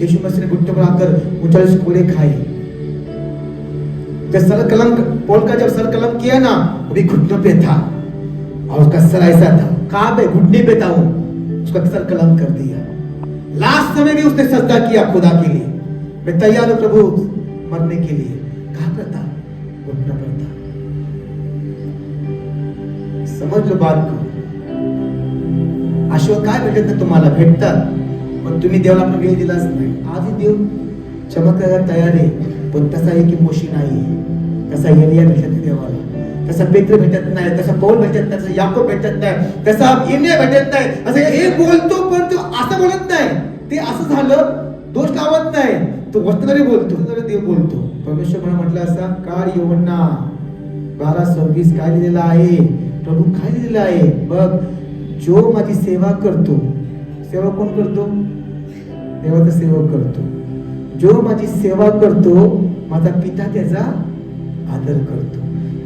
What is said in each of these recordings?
यीशु मसीह ने घुटने पर आकर 39 कोड़े खाए। जब सर कलम पॉल का जब सर कलम किया ना, वो भी घुटनों पे था और उसका सर ऐसा था, कहां पे? घुटने पे था वो, उसका सर कलम कर दिया। लास्ट समय भी उसने सजदा किया खुदा के लिए, मैं तैयार हूं प्रभु मरने के लिए। कहां पर था? घुटना पर था। समझ लो बात को। आशीर्वाद काय भेटत ना तुम्हाला? भेटतात, पण तुम्ही देवाला आपण वेळ दिलाच नाही. आजही देव चमत्काराला तयार आहे, पण तसा एक मोशी नाही, तसा एलिया भेटत नाही देवाला, तसा पेत्र भेटत नाही, तसा पौल भेटत नाही, तसा याकोब भेटत नाही, तसा इर्मिया भेटत नाही. असं हे बोलतो पण तो असं बोलत नाही, ते असं झालं दोष लावत नाही, तो वचनाने बोलतो, देव बोलतो. परमेश्वर मला म्हटलं असा काळ यूहन्ना 12:26 काय लिहिलेलं आहे? प्रभू काय लिहिलेलं आहे बघ, जो माझी सेवा करतो, सेवा कोण करतो? देवाचा सेवक करतो. जो माझी सेवा करतो, माझा पिता त्याचा आदर करतो.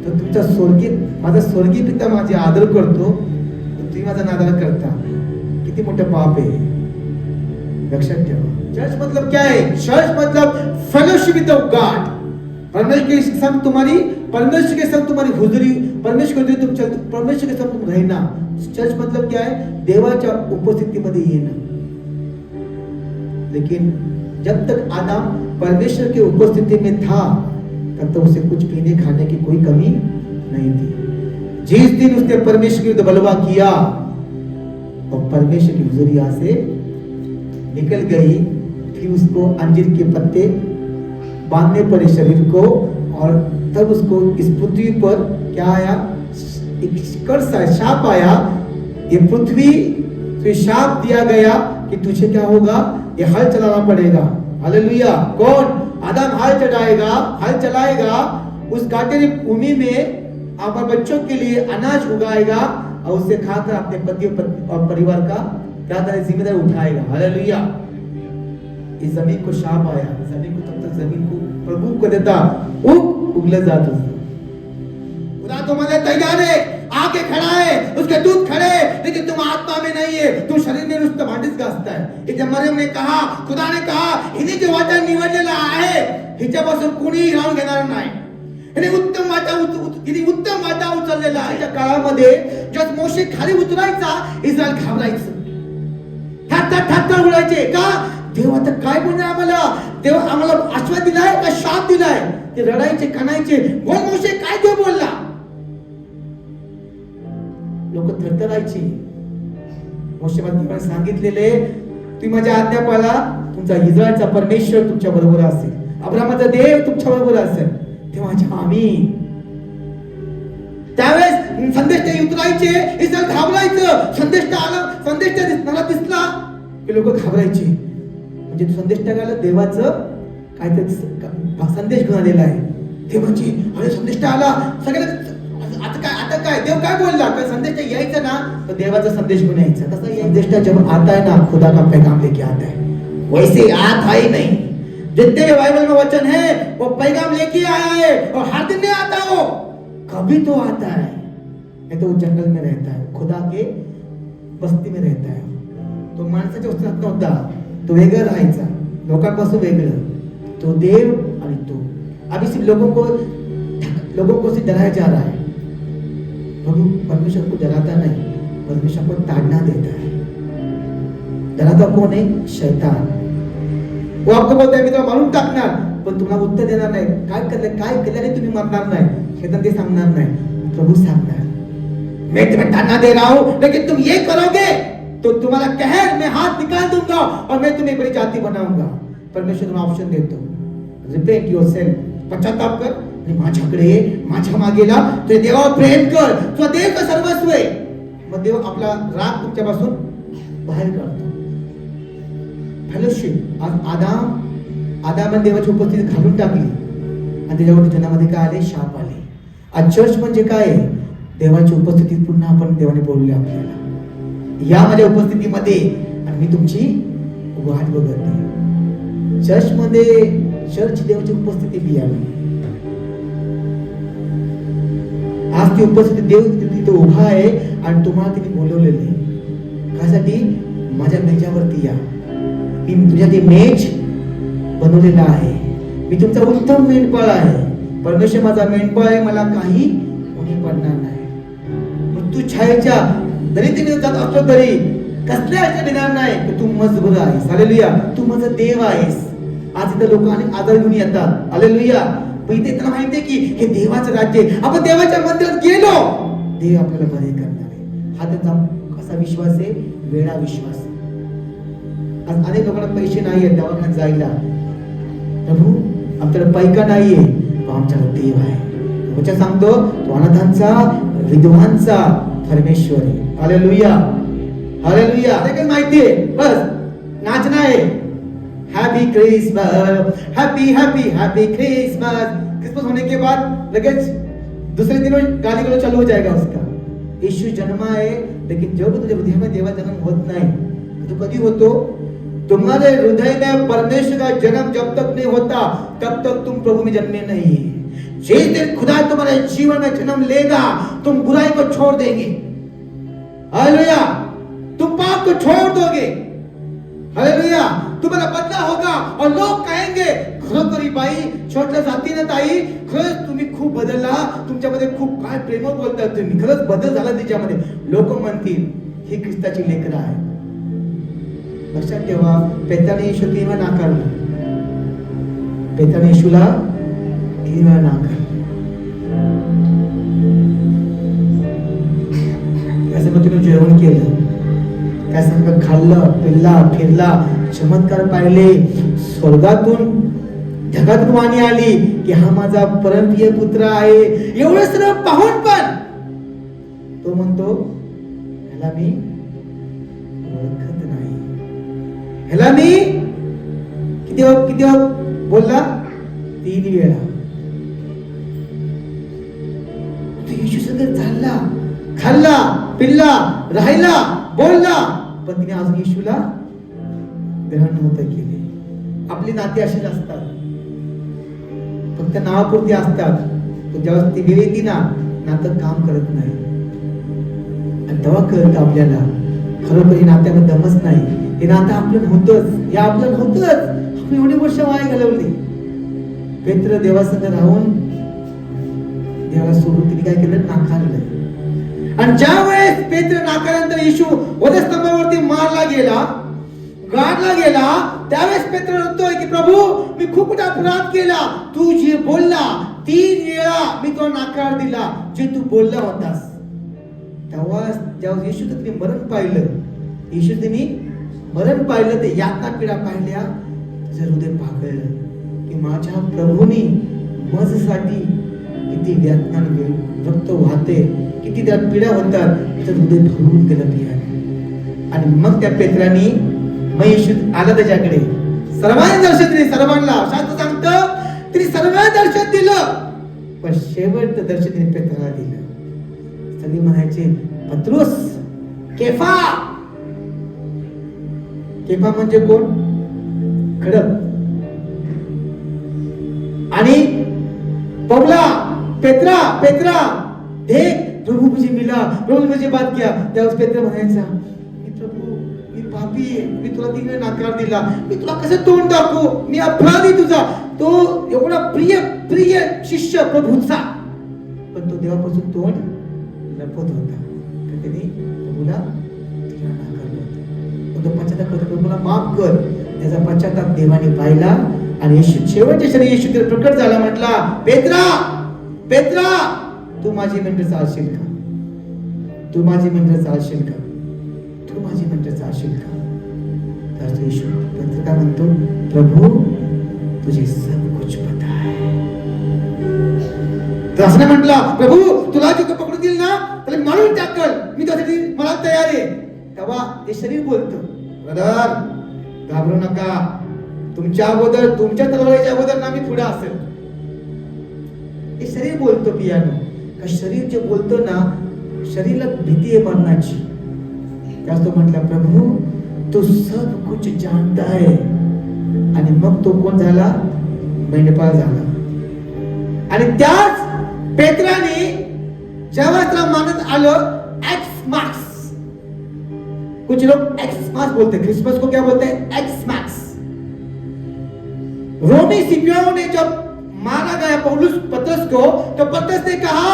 तर तुमचा माझा स्वर्गीय पिता माझे आदर करतो, तुम्ही माझा नादार करता, किती मोठं पाप आहे. लक्षात ठेवा. चर्च मतलब क्या है? चर्च मतलब फेलोशिप विद गॉड. परमेश्वर के संग तुम्हारी हुजूरी, परमेश्वर के संग तुम रहना. चर्च मतलब क्या है? देवाच्या उपस्थितीमध्ये येणं. लेकिन जब तक आदम परमेश्वर की उपस्थिति में था, तब तक उसे कुछ पीने खाने की कोई कमी नहीं थी. जिस दिन उसने परमेश्वर के विरुद्ध बलवा किया और परमेश्वर की हुजूरी यहाँ से निकल गई, फिर उसको अंजीर के पत्ते बांधने पड़े शरीर को, और तब उसको इस पृथ्वी पर क्या आया? एक कर्स आया, शाप आया. ये पृथ्वी तो शाप दिया गया कि तुझे क्या होगा? ये हल चलाना पड़ेगा. हालेलुया. कौन? आदम हल चलाएगा उस काटेरी भूमि में, अपने बच्चों के लिए अनाज उगाएगा और उसे खाकर अपने पति और परिवार का क्या जिम्मेदारी उठाएगा. हालेलुया. इस जमीन को शाप आया, जमीन को तब तक जमीन को प्रभु को देता उगल जात. खुदा तुम्हारे तैयार है, आके खड़ा है, उसके दूत खड़े, लेकिन तुम आत्मा में नहीं है, तुम शरीर में नुसतं भांडीच घासता है. जब मरियम ने कहा, खुदा ने कहा, हिने जे वाटा निवडलेला आहे, हिच्यापासून कोणी राहून घेणार नाही. हिने उत्तम वाटा उचललेला आहे. त्या काळामध्ये जेव्हा मोशे खाली उतरायचा, इस्रायल घाबरायचं, ठाक उडायचे. का? देव आता काय बोलणार आम्हाला? देव आम्हाला आशीर्वाद दिलाय का शाप दिलाय? ते रडायचे, कणायचे, बोल मोशे काय देव बोलला? लोक थरथरायची. मोशेने सांगितलेले, तुम्ही माझ्या आज्ञा पाळा, तुमचा इस्रायलचा परमेश्वर तुमच्या बरोबर असेल, अब्राहमाचा देव तुमच्या बरोबर असेल. तेव्हा आम्ही त्यावेळेस संदेश उतरायचे, इस्रायल घाबरायचं. संदेश दिसला की लोक घाबरायचे. म्हणजे संदेश टाकायला देवाचं काहीतरी संदेश घेऊन आलेला आहे. देवाची अरे संदेश आला, सगळ्याला आता काय देव काय बोलला? काय संदेश यायचा ना, तो देवाचा संदेश घेऊन यायचा. तसा संदेश जब आता है ना, खुदा का पैगाम लेके आता है. वैसे आता ही नहीं. जितने भी बाइबल में वचन है वो पैगाम लेके आया है, और हर दिन नहीं आता वो, कभी तो आता है. नहीं तो वो जंगल में रहता है, खुदा के बस्ती में रहता है. तो माणसाच्या वस्त्रात नव्हता, तो वेगळं राहायचा, लोकांपासून वेगळं. तो देव आणि तो अभी सिर्फ लोगों को सिर्फ डराया जा रहा है. प्रभु परमेश्वर को डराता नहीं, परमेश्वर को ताड़ना देता है. डराता कौन है? शैतान. वो आपको बोलता है मी तुम्हाला मारून टाकणार, पण तुम्हाला उत्तर देणार नाही. काय केल्याने तुम्ही मरणार नाही, शैतान ते सांगणार नाही, प्रभु सांगणार. मैं तुम्हें ताड़ना दे रहा हूं, लेकिन तुम ये करोगे तो तुम्हारा कहर मैं हाथ निकाल दूंगा और मैं तुम्हें बड़ी जाति बनाऊंगा. परमेश्वर तुम्हाला ऑप्शन देतो, रिपेंट योरसेल्फ, पश्चाताप कर आणि माझ्याकडे ये, माझ्या मागेला, तुझ्या देवावर प्रेम कर, तुझा देव का सर्वस्व आहे. मग देव आपला राग तुमच्यापासून बाहेर काढतो. फेलोशिप. आदाम देवाची उपस्थिती घालून टाकली आणि त्याच्यावरती जनामध्ये काय आले? शाप आले. आज चर्च म्हणजे काय? देवाची उपस्थिती पुन्हा आपण देवाने बोलले आपल्याला, या माझ्या उपस्थितीमध्ये, आणि मी तुमची वाट बघत नाही. चर्च देवाची उपस्थिती बियावी. आज ती उपस्थिती देव तिथे उभा आहे आणि तुम्हाला तिने बोलवलेले. त्यासाठी माझ्या मेजावरती या, मी तुझ्या ती मेज बनवलेला आहे. मी तुमचा उत्तम मेंढपाळ आहे. परमेश्वर माझा मेंढपाळ आहे, मला काही कोणी पडणार नाही. मृत्यू छायेच्या जरी तुम्ही जात असलो तरी कसल्या ह्याच्या देणार नाही की तू मजबूर आहेस. हालेलुया. तू माझा देव आहेस. आज इथे लोक आणि आदर घेऊन येतात. हालेलुया. पण इथे त्यांना माहिती आहे की हे देवाचं राज्य आहे. आपण देवाच्या मंदिरात गेलो, देव आपल्याला बरे करणार आहे. हा त्यांचा कसा विश्वास आहे? वेडा विश्वास. आज अनेक लोकांना पैसे नाहीये दवाखान्यात जायला. प्रभू आमच्याकडे पैका नाहीये, पण आमच्याकडे देव आहे. वचन सांगतो तो अनाथांचा विधवांचा परमेश्वर आहे. हालेलुया. हालेलुया. काय माहितीये? बस नाचना आहे. Happy Christmas, happy happy happy Christmas. Christmas होने के बाद लगेच दूसरे दिन गाली गलौज चालू हो जाएगा उसका. यीशु जन्मा है, लेकिन जब तुझे हृदय में देवा जन्म होत नहीं तो कभी होतो? तुम्हारे हृदय में परमेश्वर का जन्म जब तक नहीं होता तब तक तुम प्रभु में जन्मे नहीं. जिस दिन खुदा तुम्हारे जीवन में जन्म लेगा तुम बुराई को छोड़ देंगे. हालेलुया. तुम पाप को छोड़ दोगे. हालेलुया. तुम्हाला बदला होगा और लोग कहेंगे खरोखरी बाई छोटल्या जातीने ताई खरंच तुम्ही खूप बदलला. तुमच्यामध्ये खूप काय प्रेम बोलतात तुम्ही. खरंच बदल झाला तिच्यामध्ये. लोक म्हणतील ही ख्रिस्ताची लेकरं आहे. लक्षात ठेवा, पेत्राने येशू 3 वेळा नाकारलं. पेत्राने येशूला 3 वेळा नाकारलं. त्याच्या पद्धतीने जेवण केलं, काय सांग खाल्लं पिल्ला फिरला, चमत्कार पाहिले, स्वर्गातून ढगातून वाणी आली की हा माझा परमप्रिय पुत्र आहे. एवढं सर्व पाहून पण तो म्हणतो ह्याला मी ओळखत नाही. ह्याला मी किती बोलला? 3 वेळा. येशू सगळं चालला, खाल्ला पिल्ला, राहिला, बोलला, पण तिने अजून येशूला ग्रहण नव्हतं केले. आपली नाती अशीच असतात, फक्त नावापुरती असतात. जेव्हा ती वेळ येते ना, नातं काम करत नाही. आणि तेव्हा कळतं आपल्याला खरोखर हे नात्यामध्ये दमच नाही. हे नातं आपलं नव्हतंच. हे आपलं नव्हतंच. आपण एवढी वर्ष वाया घालवली. पेत्र देवासंग राहून देवाला सोडून तिने काय केलं? नाकारलं. आणि ज्या वेळेस पेत्र नाकारल्यानंतर येशू वधस्तंभावरती मारला गेला, गाडला गेला, त्यावेळेस पेत्र म्हणतोय की प्रभू मी खूप मोठा अपराध केला. तू जे बोलला 3 वेळा मी तुला नकार दिला, जे तू बोलला होतास. तेव्हा जेव्हा येशू तिने मरण पाहिलं, येशू तिने मरण पाहिलं, ते यातना पीडा पाहिल्या, तुझं हृदय पाकळलं की माझ्या प्रभूनी माझ्यासाठी किती यातना रक्त वाहते, किती त्या पीडा होतात, त्याचं हृदय भरून गेलं पियाने. आणि मग त्या पेत्रांनी मग येशू आला त्याच्याकडे, सर्वांना दर्शन दिले. सर्वांना शास्त्र सांगतं तिने सर्वांना दर्शन दिलं, पण शेवटचं दर्शन तिने पेत्राला दिलं. सगळे म्हणायचे पत्रुस, केफा. केफा म्हणजे कोण? खडक. आणि पौला, पेत्रा, पेत्रा देख प्रभु मुझे मिला, प्रभु मुझे बात किया. त्यावेळेस पेत्र म्हणायचा मी प्रभू मी पापी आहे, मी तुला 3 वेळा नकार दिला, मी तुला कसं तोंड दाखवू, मी अपराधी तुझा. तो एवढा प्रिय प्रिय शिष्य प्रभूचा, पण तो देवापासून तोंड लपत होता. त्याने प्रभूला नाकारलं होतं. तो पश्चाताप करतो, मला माफ कर. त्याचा पश्चाताप देवाने पाहिला आणि येशू शेवटच्या क्षणी येशू प्रकट झाला. म्हटला पेत्रा, पेत्रा तू माझी मेंढर चालशील का? तू माझी मेंढर चालशील का? तू माझी मेंढर चालशील का? तर येशू पेत्र काय म्हणतो? प्रभू तुझे सब कुछ पता है. तर असं म्हटला प्रभू तुला जे पकडून दिल ना त्याला मारून टाकल, मी त्यासाठी मला तयार आहे. तेव्हा ते शरीर बोलतो ब्रदर घाबरू नका, तुमच्या अगोदर तुमच्या तलवारीच्या अगोदर ना मी पुढे असेल. हे शरीर बोलतो पियानो. का शरीर जे बोलतो ना, शरीराला भीती आहे मरणाची. त्यास तो म्हटला प्रभू तो सब कुछ जानता है. आणि मग तो कोण झाला? मेंढपाळ झाला. आणि त्याच पेत्राने जेव्हा त्याला मानत आलं एक्स मार्क्स. कुछ लोग एक्स मार्क्स बोलते हैं, क्रिसमस को क्या बोलते हैं? X marks. रोमी सिपाहियों ने जब मारा गया पौलुस पतरस को, तो पतरस ने कहा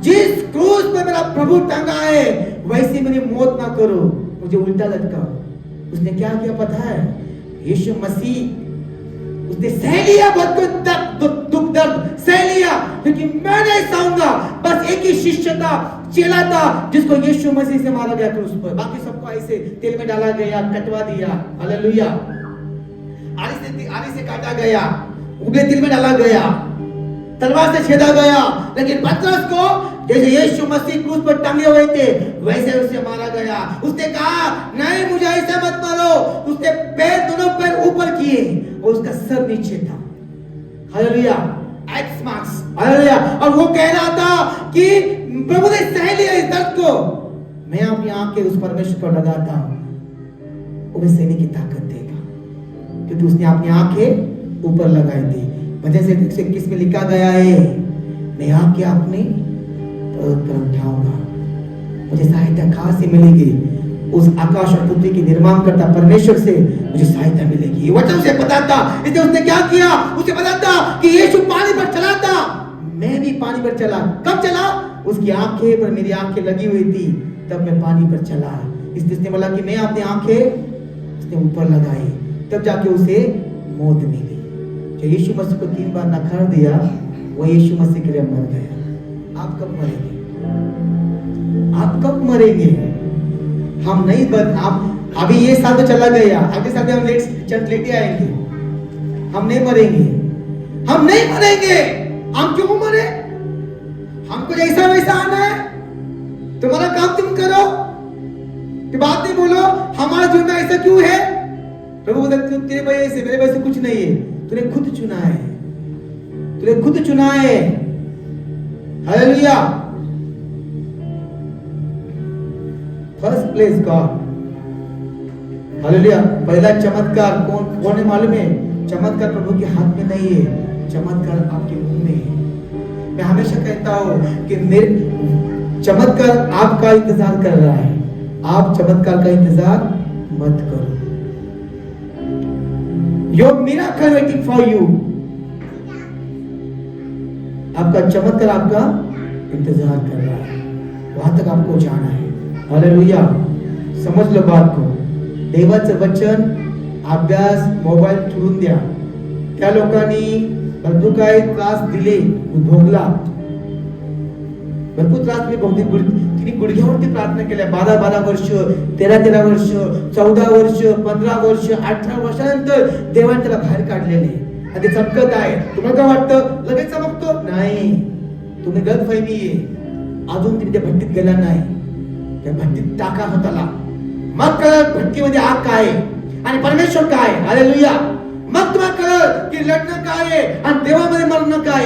जिस क्रूस पे मेरा प्रभु टंगा है वैसी मेरी मौत ना करो, मुझे उल्टा लटकाओ। उसने क्या किया पता है? यीशु मसीह उसने सह लिया बहुत कुछ दुख दर्द सह लिया, लेकिन मैं नहीं सहूंगा। बस एक ही शिष्य था, चेला था, जिसको यीशु मसीह से मारा गया क्रूस पर। बाकी सबको ऐसे तेल में डाला गया, कटवा दिया, हालेलुया। आरी से काटा गया, उबले तिल में डाला गया, तलवार से छेदा गया। लेकिन पतरस को जैसे यीशु मसीह क्रूस पर टंगे हुए थे वैसे उसे मारा गया। उसने कहा नहीं मुझे ऐसे मत मारो। उसने दोनों पैर ऊपर किए और उसका सर नीचे था, हालेलुया, एक्स मार्क्स, हालेलुया। और वो कह रहा था कि प्रभु ने सह लिया इस दर्द को, मैं अपनी आंखें उस परमेश्वर पर लगाता हूं, वो सहने की ताकत देगा, क्योंकि उसने अपनी आंखें ऊपर लगाई थी। वजह से किस में लिखा गया है, मैं आंखें अपने पर उठाऊंगा, मुझे सहायता कहां से मिलेगी? उस आकाश और पृथ्वी के निर्माण करता परमेश्वर से मुझे सहायता मिलेगी। वचन उसे पता था, इसलिए उसने क्या किया? उसे पता था कि यीशु पानी पर चला था, मैं भी पानी पर चला। कब चला? उसकी आंखें पर मेरी आंखें लगी हुई थी, तब मैं पानी पर चला। इसलिए उसने बोला कि मैं अपनी आंखें उसने ऊपर लगाई, तब जाके उसे मौत मिली। जो यीशु मसीह को 3 बार नकार दिया वो यीशु मसीह के लिए मर गया। आप कब मरेंगे? आप कब मरेंगे? हम नहीं आप अभी ये साल तो चला गया, अगले साल हम लेटे आएंगे। हम नहीं मरेंगे, हम नहीं मरेंगे। हम क्यों मरे? हमको जैसा वैसा आना है, तुम्हारा काम तुम करो, कि बात नहीं बोलो हमारा जीवन में ऐसा क्यों है। प्रभु बोलता तेरे वजह से, मेरे वजह से कुछ नहीं है, तूने खुद चुना है, तूने खुद चुना है, hallelujah. First place God, hallelujah. पहला चमत्कार कौन है मालूम है? चमत्कार प्रभु के हाथ में नहीं है, चमत्कार आपके मुंह में है। मैं हमेशा कहता हूं कि मेरे चमत्कार आपका इंतजार कर रहा है, आप चमत्कार का इंतजार मत करो। Your miracle waiting for you, आपका चमत्कार आपका इंतजार कर रहा है, वहां तक आपको जाना है, हालेलुया। समझ लो बात को। देवाचं वचन अभ्यास मोबाईल ठेवून द्या। त्या लोकांनी भरपूर काही त्रास दिले, भोगला, भरपूर त्रास दिले, तिने गुडघ्यावरती प्रार्थना केल्या 12 वर्ष, 13 वर्ष, 14 वर्ष, 15 वर्ष, 18 वर्षानंतर देवाने त्याला बाहेर काढलेले आणि ते चमकत आहे। तुम्हाला काय वाटतं लगेच चमकतो? नाही, तुम्ही गलतफहमी आहे, अजून तिने त्या भट्टीत गेला नाही, त्या भट्टीत टाका स्वतःला, मग कळत भट्टीमध्ये आग काय आणि परमेश्वर काय, हालेलुया। मग तुम्हाला कळत की लढणं काय आहे आणि देवामध्ये मरणं काय,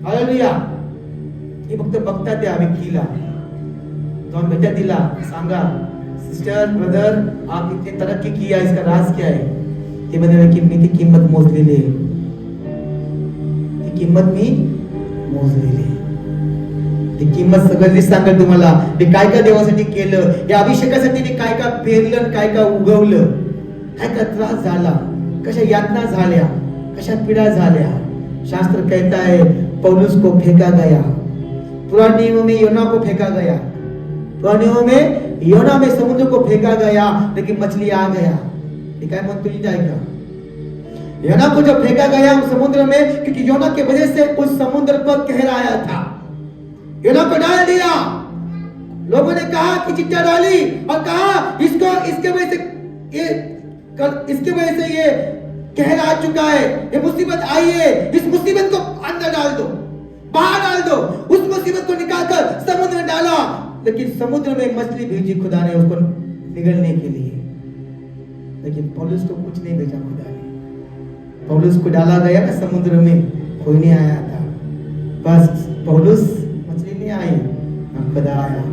हालेलुया। हे फक्त बघता त्या व्यक्तीला जाऊन भेटा दिला, सांगा सिस्टर ब्रदर आप इतने तरक्की किया, इसका राज क्या है? ते म्हणाले की मी ती किंमत मोजलेली आहे, ती किंमत मी मोजलेली आहे, ती किंमत सगळी सांगेल तुम्हाला। मी काय काय देवासाठी केलं, या अभिषेकासाठी मी काय काय पेरलं, काय काय उगवलं, काय काय त्रास झाला, कशा यातना झाल्या, कशा पीडा झाल्या। शास्त्र कहता है पौलुस को फेंका गया, पुराने नियम में योना को फेंका गया, पुराने नियम में योना में समुद्र को फेंका गया, लेकिन मछली आ गया। ये क्या मन तो नहीं जाएगा? योना को जब फेंका गया समुद्र में, क्योंकि योना की वजह से उस समुद्र पर कहर आया था, योना को डाल दिया। लोगों ने कहा कि चिट्टा डाली और कहा इसके वजह से ये कहर आ चुका है, ये मुसीबत आई है, इस मुसीबत को अंदर डाल दो, बाहर डाल दो। उस मुसीबत को निकालकर समुद्र में डाला, लेकिन समुद्र में मछली भेजी खुदा ने उसको निगलने के लिए, लेकिन पौलुस को कुछ नहीं भेजा खुदा ने। पौलुस को डाला गया ना समुद्र में, कोई नहीं आया था, बस पौलुस, मछली नहीं आई, खुदा आया।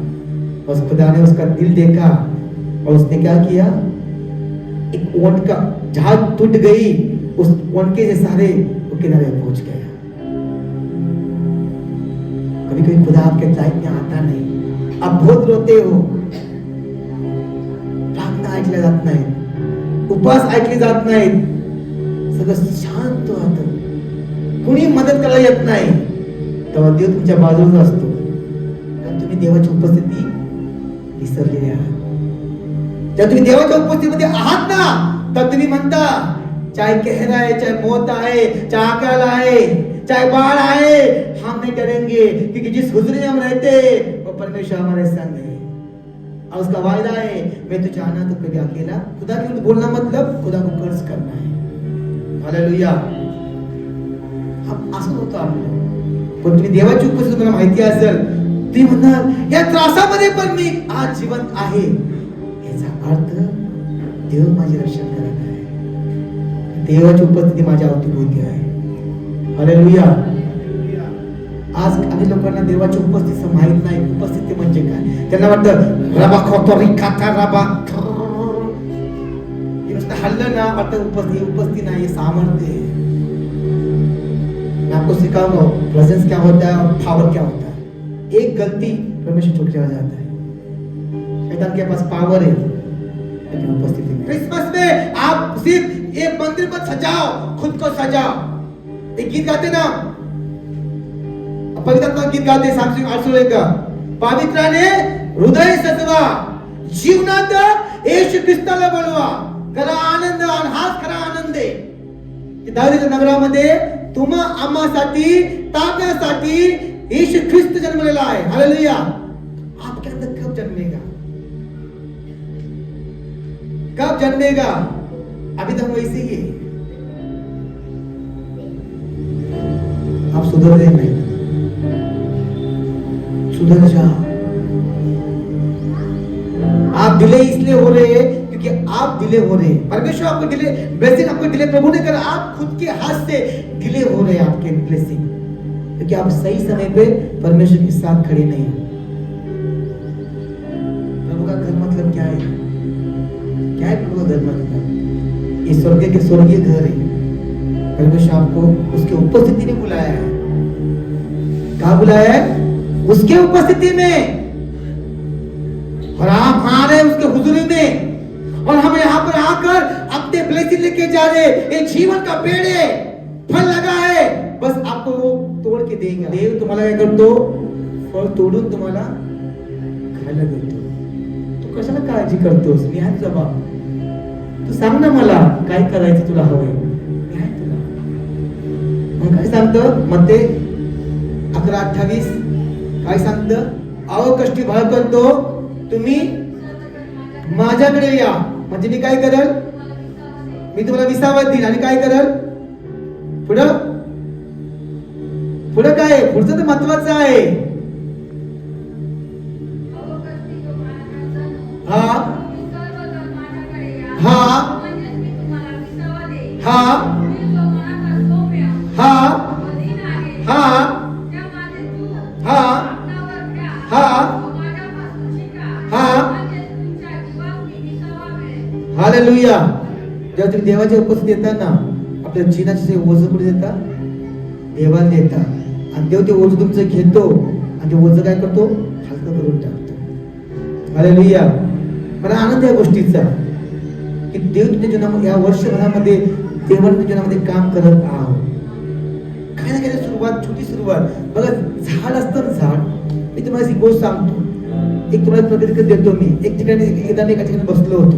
बस खुदा ने उसका दिल देखा और उसने क्या किया, एक ऊंट का जहाज टूट गई, उस ऊंट के सारे वो किनारे पहुंच गया। कभी कभी खुदा आपके लाइफ में आता नहीं, आप बहुत रोते हो, प्रार्थना ऐकल्या जात नाही, उपवास ऐकले जात नाहीत, सगळं शांत राहतं, कुणी मदत करायला येत नाही, तेव्हा देव तुमच्या बाजूला असतो. कारण तुम्ही देवाची उपस्थिती विसरलेले आहात. जेव्हा तुम्ही देवाच्या उपस्थितीमध्ये आहात ना, तर तुम्ही म्हणता चाहे कहरा है, चाहे मौत आए, चाहे अकाल आए, चाहे बाढ़ आए, हम नहीं डरेंगे, क्योंकि जिस हुजूर में हम रहते वो परमेश्वर हमारे संग है और उसका वायदा है, मैं तुझे आना तो कभी अकेला. खुदा के लिए बोलना मतलब खुदा को कर्ज करना है. हालेलुया. हम असं होतो आपलं. पण तुम्ही देवाची उपस्थिती तुम्हाला माहिती असेल, तुम्ही म्हणणार या त्रासामध्ये पण मी आज जिवंत आहे, याचा अर्थ देव माझे रक्षण करत आहे, देवाची उपस्थिती माझ्या अवतीभोवती आहे. हालेलुया. आज काही लोकांना देवाची उपस्थिती माहित नाही. उपस्थिती म्हणजे काय? त्यांना वाटतं रबा खोतो रिकाता रबा, हे नुसतं हल्लं ना वाटतं उपस्थिती नाही, सामर्थ्य है. मैं आपको सिखाऊंगा प्रेजेंस क्या होता है और पावर क्या होता है. एक गलती परमेश्वर छूट जाता है. शैतान के पास पावर है लेकिन उपस्थिति नहीं. क्रिसमस में आप सिर्फ एक मंदिर को सजाओ, खुद को सजाओ. एक गीत गाते ना, पवित्र गीत गाते सांस्कृतिक आठवडे का, पवित्राने हृदय सजवा, जीवनात येशू ख्रिस्ताला बोलवा, करा आनंद आणि हाच खरा आनंद आहे. दावीच्या नगरामध्ये तुम्हा आम्हासाठी तारण्यासाठी येशू ख्रिस्त जन्मलेला आहे. हालेलुया. आपके अंदर कब जन्मेगा? कब जन्मेगा? अभी तो हम वैसे ही है. आप सुधर रहे नहीं, सुधर जाओ. आप डिले इसलिए हो रहे हैं क्योंकि आप डिले हो रहे हैं. परमेश्वर आपको डिले, ब्लेसिंग आपको डिले प्रभु ने करा, आप खुद के हाथ से डिले हो रहे हैं आपके ब्लेसिंग, क्योंकि आप सही समय पे परमेश्वर के साथ खड़े नहीं हो. प्रभु का घर मतलब क्या है? क्या है प्रभु का घर मतलब? ये स्वर्ग के स्वर्गीय घर है. परमेश्वर आपको उसके उपस्थिति में बुलाया है. कहाँ बुलाया है? उसके उपस्थिति में. और आप आ रहे उसके हुजूरी में, और हम यहाँ पर आकर अपने ब्लेसिंग लेके जा रहे. एक जीवन का पेड़ है, फल लगा है, बस आपको वो तोड़ के देंगे. देव तुम्हाला काय करतो? फळ तोडून तुम्हाला खायला देतो. तू कशाला काळजी करतोस? मी आहे तुझा बाप. तू सांग ना मला काय करायचं तुला हवंय, मी आहे तुला. मग काय सांगतं मत्ते 11:28? काय सांगतं? अहो कष्टी बाळकांनो, तुम्ही माझ्याकडे या, म्हणजे मी काय करल? मी तुम्हाला विसावा देईन. आणि काय करल? पुढं पुढं काय? पुढचं तर महत्वाचं आहे. हा हा हा हा हा हा हा. हालेलुया. जेव्हा तुम्ही देवाच्या उपस्थितीत येता ना, आपल्या जीवनाचे जे ओझं कुठे देता? देवाला देता. आणि देव ते ओझं तुमचं घेतो आणि ते ओझं काय करतो? हलकं करून टाकतो. हालेलुया. मला आनंद या गोष्टीचा की देव तुमच्या जीवनामध्ये या वर्षभरामध्ये देवाने तुमच्या जीवनामध्ये काम करत आहोत. काही ना काही सुरुवात, छोटी सुरुवात. बघा झाड असतं ना, झाड. मी तुम्हाला एक गोष्ट सांगतो. एक तुम्हाला प्रगती देतो मी. एक ठिकाणी एका ठिकाणी बसलो होतो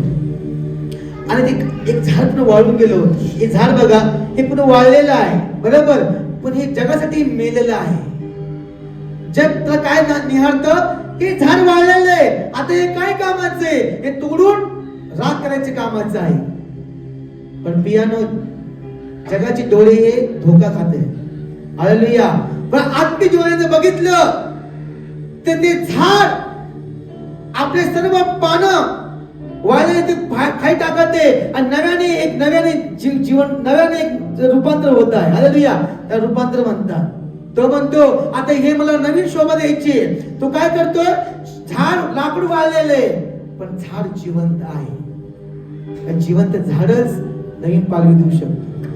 आणि एक झाड पुन्हा वाळून गेलो होतं. हे झाड बघा, हे पुन्हा वाळलेलं आहे, बरोबर, पण हे जगासाठी मेलेलं आहे. जग त्याला काय निहाळतं? हे झाड वाळलेलं आहे. आता हे काय कामाचं आहे? हे तोडून राख करायचे कामाचं आहे. पण पियानो जगाची डोळे हे धोका खाते. हालेलुया. पण आत्मिक डोळ्याने बघितलं तर ते झाड आपले सर्व पानं वाळले ते खाई टाकते आणि नव्याने जीवन नव्याने एक रूपांतर होत आहे. हालेलुया. त्या रूपांतर म्हणतात. तो म्हणतो आता हे मला नवीन शोभा द्यायची. तो काय करतोय? झाड लाकूड वाळलेले पण झाड जिवंत आहे. जिवंत झाडच नवीन पालवी देऊ शकतो.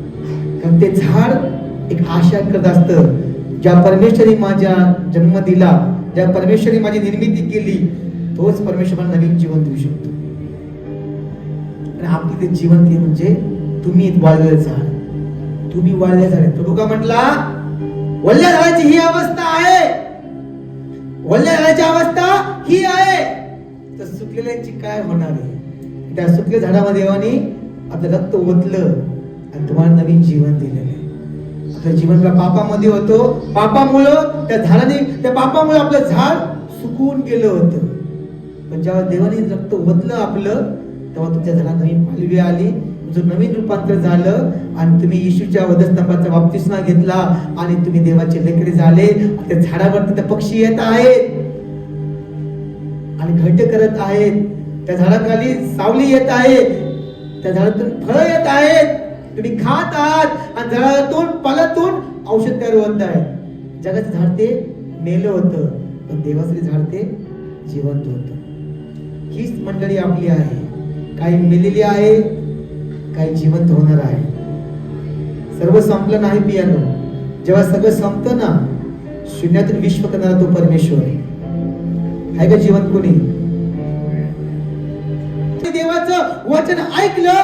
कारण ते झाड एक आशा करत असतं. ज्या परमेश्वरी माझ्या जन्म दिला, ज्या परमेश्वरी माझी निर्मिती केली, तोच परमेश्वर मला नवीन जीवन देऊ शकतो. आणि आपली ते जीवन ते म्हणजे तुम्ही वाळलेलं झाड. तुम्ही वाळल्या झाडे. प्रभू का म्हटला? वल्ल्या झाडाची ही अवस्था आहे, वल्ल्या झाडाची अवस्था ही आहे, तर सुकलेल्यांची काय होणार आहे? त्या सुकल्या झाडामध्ये देवाने आपलं रक्त ओतलं आणि तुम्हाला नवीन जीवन दिलेलं आहे. आपलं जीवन पापामध्ये होतो, पापामुळं त्या झाडाने, त्या पापामुळे आपलं झाड सुकून गेलं होतं. पण जेव्हा देवाने रक्त ओतलं आपलं, तेव्हा तुमच्या झाडाला नवीन पालवी आली, तुमचं नवीन रूपांतर झालं आणि तुम्ही येशूच्या वधस्तंभाचा बाप्तिस्मा घेतला आणि तुम्ही देवाचे लेकरे झाले. त्या झाडावरती त्या पक्षी येत आहेत आणि घट्ट करत आहेत, त्या झाडाखाली सावली येत आहे, त्या झाडातून फळं येत आहेत, तुम्ही खात आहात आणि झाडातून पाल्यातून औषध तयार होत आहे. जगाचं झाड ते मेलं होतं, पण देवाचे झाड ते जिवंत होतं. हीच मंडळी आपली आहे, काही मेलेली आहे, काही जिवंत होणार आहे. सर्व संपलं नाही पियानो. जेव्हा सगळं संपतं ना, शून्यातून विश्व करणारा तो परमेश्वर आहे का जिवंत कोणी? देवाचं वचन ऐकलं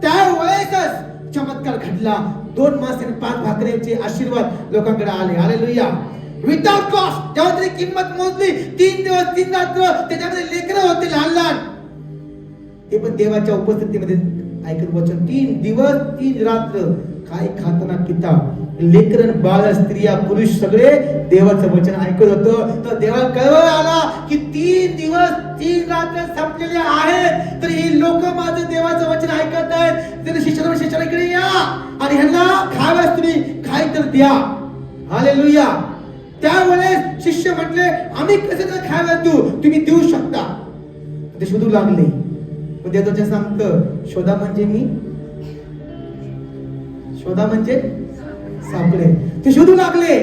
त्यावेळेसच चमत्कार घडला. 2 मासे आणि 5 भाकऱ्यांचे आशीर्वाद लोकांकडे आले. हालेलुया. Without cost. जेव्हा त्याची किंमत मोजली, 3 दिवस 3 रात्र त्याच्यामध्ये लेकरं होते लहान लहान, ते पण देवाच्या उपस्थितीमध्ये ऐकत वचन. 3 दिवस 3 रात्र काय खाताना पिता, लेकरं बाळ स्त्रिया पुरुष सगळे देवाचं वचन ऐकत होतं. तर देवाला कळवळ आला की 3 दिवस 3 रात्र संपलेले आहेत, तर ही लोक माझं देवाचं वचन ऐकत आहेत. त्याने शिष्याकडे या आणि ह्यांना खाव्यास तुम्ही काय तर द्या. हालेलुया. त्यावेळेस शिष्य म्हटले, आम्ही कसं तर खाव्यास देऊ, तुम्ही देऊ शकता. ते शोधू लागले. पण देवाचं सांगतं, शोधा म्हणजे मी, शोधा म्हणजे सापडे. ते शोधू लागले,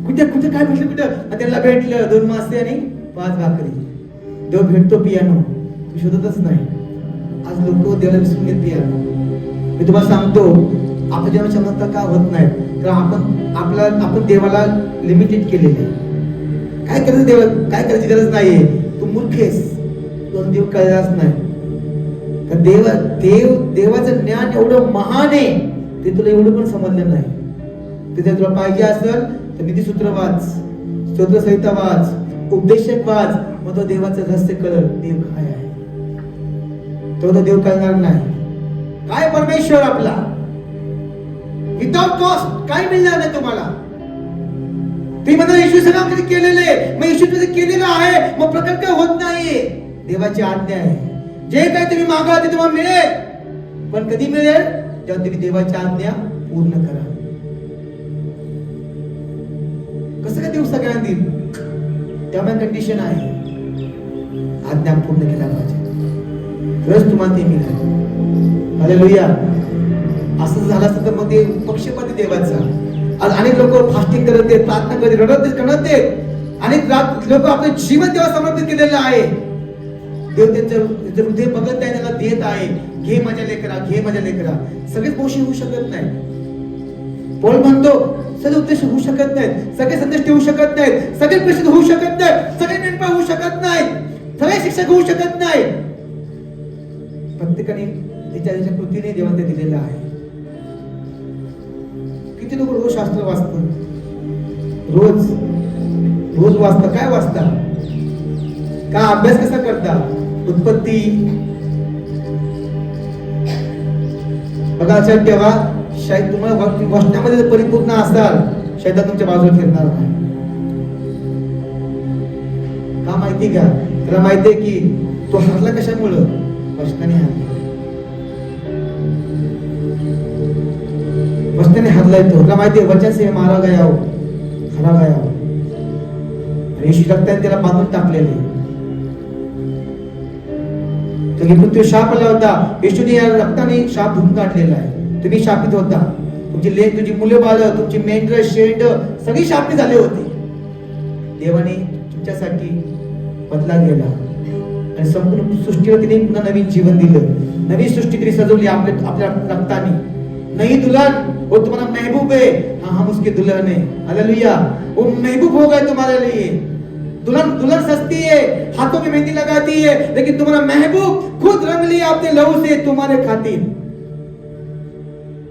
कुठे कुठे काय भेटलं, कुठं त्यांना भेटलं 2 मासे आणि 5 भाकरी. देव भेटतो पियानो, तू शोधतच नाही. आज लोक देवाला विसरून घेत पियानो. मी तुम्हाला सांगतो, आपल्या जेव्हा चमत्कार का होत नाही, तर आपण देवाला लिमिटेड केलेले. काय करायचं देवा, काय करायची गरज नाहीये. तू मूर्ख आहेस, तुला देव कळलाच नाही. देवाचं ज्ञान एवढं महान आहे, ते तुला एवढं पण समजलं नाही. ते तुला पाहिजे असेल तर नीतिसूत्र वाच, स्तोत्र संहिता वाच, उपदेशक वाच, मग तो देवाचं रहस्य कळल. देव काय आहे तो देव कळणार नाही. काय परमेश्वर आपला, विदाउट कॉस्ट काय मिळणार नाही तुम्हाला. ते म्हणा येशू सगळं केलेले, मग येशू केलेलं आहे, मग प्रकट काय होत नाहीये. देवाची आज्ञा आहे, जे काही तुम्ही मागा ते तुम्हाला मिळेल. पण कधी मिळेल? जेव्हा तुम्ही देवाची आज्ञा पूर्ण करा. कसं काय देव सगळ्यांना देईल? त्यामुळे कंडिशन आहे, आज्ञा पूर्ण केला पाहिजे, तरच तुम्हाला ते मिळेल. हालेलुया. असं झालं असतं तर मग ते पक्षपाती देवाचा. आज अनेक लोक फास्टिंग करत आहेत, प्रार्थना करत, रडत आहेत, अनेक लोक आपलं जीवन देवा समर्पित केलेलं आहे. देव त्यांचं हृदय बघत आहे, त्याला देत आहे. घे माझ्या लेकरा, घे माझ्या लेकरा. सगळेच गोष्टी होऊ शकत नाही. पौल म्हणतो, सगळे उद्देश होऊ शकत नाहीत, सगळे संदेश होऊ शकत नाहीत, सगळे प्रसिद्ध होऊ शकत नाहीत, सगळे मेंढपाळ होऊ शकत नाहीत, सगळे शिक्षक होऊ शकत नाही. प्रत्येकाने त्याच्या कृतीने देवाने दिलेला आहे. किती लोक रोज शास्त्र वाचतात, रोज वाचता. काय वाचता? का अभ्यास कसा करता? उत्पत्ती बघा. लक्षात ठेवा, शायद तुम्हाला वचनामध्ये परिपूर्ण असाल, शैतान तुमच्या बाजूला फिरणार नाही. का माहिती का? त्याला माहितीये की तो हरला कशामुळं? वचनाने हरला. वचनाने हरलाय तो. त्याला माहितीये वचन से मारा गया हो, हरा गया हो. येशू रक्ताने त्याला बांधून टाकलेले. पृथ्वी शापला होता, येशूने या रक्ताने शाप धुवून काढलेला आहे. तुम्ही शापित होता, तुमची लेक, तुझी मुलं बाळ, तुमची मेंढर शेंड सगळी शापित झाले होते. देवाने तुमच्यासाठी बदला गेला आणि संपूर्ण सृष्टीवर तिने पुन्हा नवीन जीवन दिलं. नवीन सृष्टी तिने सजवली आपल्या रक्ताने. नई दुल्हन वो तुम्हारा महबूब है, हाँ हम उसके दुल्हन है. हालेलुया. वो महबूब हो गए तुम्हारे लिए. दुल्हन सस्ती है, हाथों में मेहंदी लगाती है, लेकिन तुम्हारा महबूब खुद रंग लिया अपने लहू से तुम्हारे खातिर.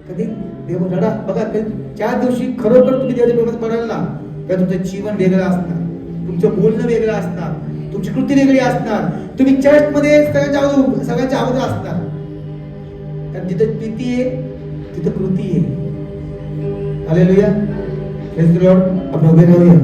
कधी देव रडा बघा, ज्या दिवशी खरोखर तुम्ही देवाच्या प्रेमात पडाल ना, त्या तुमचं जीवन वेगळं असणार, तुमचं बोलणं वेगळं असणार, तुमची कृती वेगळी असणार, तुम्ही चर्चमध्ये सगळ्यांच्या अगोदर असणार. कारण जिथं प्रीती आहे तिथं कृती आहे. हालेलुया. Praise the Lord. आपण उभे राहूया.